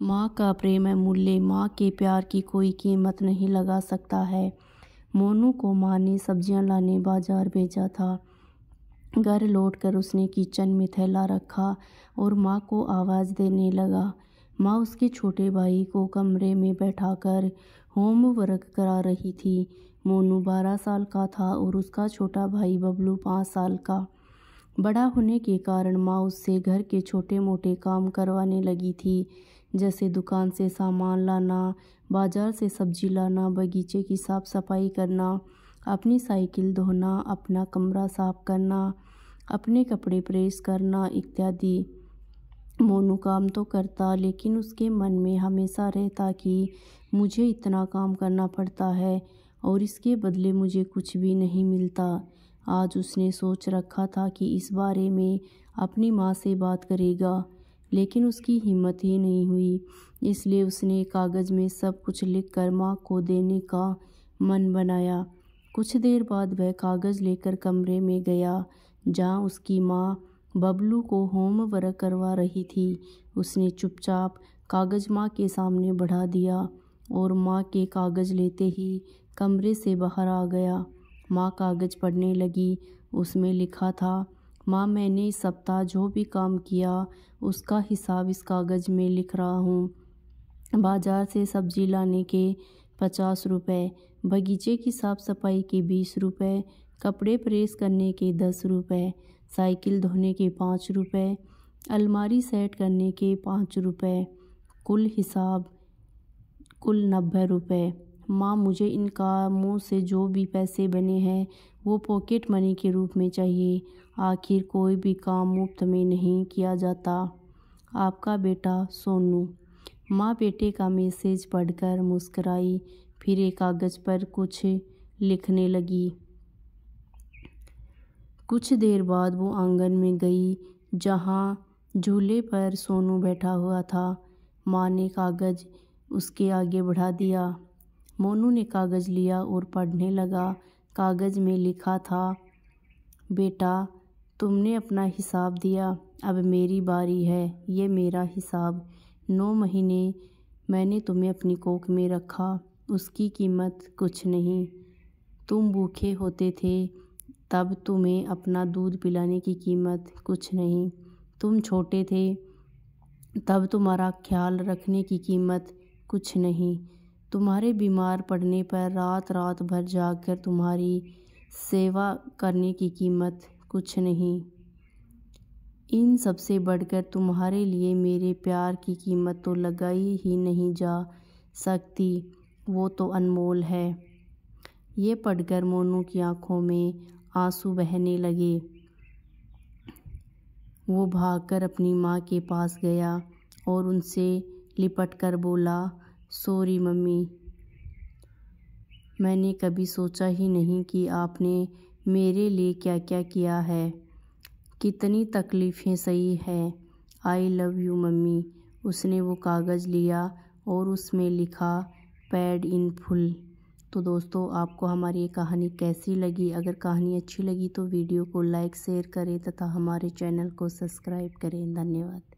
माँ का प्रेम अमूल्य, माँ के प्यार की कोई कीमत नहीं लगा सकता है। मोनू को माँ ने सब्जियाँ लाने बाजार भेजा था। घर लौटकर उसने किचन में थैला रखा और माँ को आवाज़ देने लगा। माँ उसके छोटे भाई को कमरे में बैठाकर होमवर्क करा रही थी। मोनू 12 साल का था और उसका छोटा भाई बबलू 5 साल का। बड़ा होने के कारण माँ उससे घर के छोटे मोटे काम करवाने लगी थी, जैसे दुकान से सामान लाना, बाजार से सब्जी लाना, बगीचे की साफ सफाई करना, अपनी साइकिल धोना, अपना कमरा साफ करना, अपने कपड़े प्रेस करना इत्यादि। मोनू काम तो करता, लेकिन उसके मन में हमेशा रहता कि मुझे इतना काम करना पड़ता है और इसके बदले मुझे कुछ भी नहीं मिलता। आज उसने सोच रखा था कि इस बारे में अपनी माँ से बात करेगा, लेकिन उसकी हिम्मत ही नहीं हुई। इसलिए उसने कागज़ में सब कुछ लिखकर माँ को देने का मन बनाया। कुछ देर बाद वह कागज़ लेकर कमरे में गया जहाँ उसकी माँ बबलू को होमवर्क करवा रही थी। उसने चुपचाप कागज़ माँ के सामने बढ़ा दिया और माँ के कागज़ लेते ही कमरे से बाहर आ गया। माँ कागज़ पढ़ने लगी। उसमें लिखा था, माँ मैंने इस सप्ताह जो भी काम किया उसका हिसाब इस कागज़ में लिख रहा हूँ। बाजार से सब्जी लाने के 50 रुपये, बगीचे की साफ़ सफाई के 20 रुपये, कपड़े प्रेस करने के 10 रुपये, साइकिल धोने के 5 रुपये, अलमारी सेट करने के 5 रुपये, कुल हिसाब कुल 90 रुपये। माँ मुझे इन कामों से जो भी पैसे बने हैं वो पॉकेट मनी के रूप में चाहिए। आखिर कोई भी काम मुफ्त में नहीं किया जाता। आपका बेटा सोनू। माँ बेटे का मैसेज पढ़कर मुस्कुराई, फिर एक कागज़ पर कुछ लिखने लगी। कुछ देर बाद वो आंगन में गई जहाँ झूले पर सोनू बैठा हुआ था। माँ ने कागज़ उसके आगे बढ़ा दिया। मोनू ने कागज़ लिया और पढ़ने लगा। कागज़ में लिखा था, बेटा तुमने अपना हिसाब दिया, अब मेरी बारी है। ये मेरा हिसाब। 9 महीने मैंने तुम्हें अपनी कोख में रखा, उसकी कीमत कुछ नहीं। तुम भूखे होते थे तब तुम्हें अपना दूध पिलाने की कीमत कुछ नहीं। तुम छोटे थे तब तुम्हारा ख्याल रखने की कीमत कुछ नहीं। तुम्हारे बीमार पड़ने पर रात रात भर जागकर तुम्हारी सेवा करने की कीमत कुछ नहीं। इन सबसे बढ़कर तुम्हारे लिए मेरे प्यार की कीमत तो लगाई ही नहीं जा सकती, वो तो अनमोल है। ये पढ़कर मोनू की आंखों में आंसू बहने लगे। वो भागकर अपनी माँ के पास गया और उनसे लिपटकर बोला, सॉरी मम्मी, मैंने कभी सोचा ही नहीं कि आपने मेरे लिए क्या क्या किया है, कितनी तकलीफ़ें सही है। I love you mummy. उसने वो कागज़ लिया और उसमें लिखा, पेड इन फुल। तो दोस्तों, आपको हमारी ये कहानी कैसी लगी? अगर कहानी अच्छी लगी तो वीडियो को लाइक शेयर करें तथा हमारे चैनल को सब्सक्राइब करें। धन्यवाद।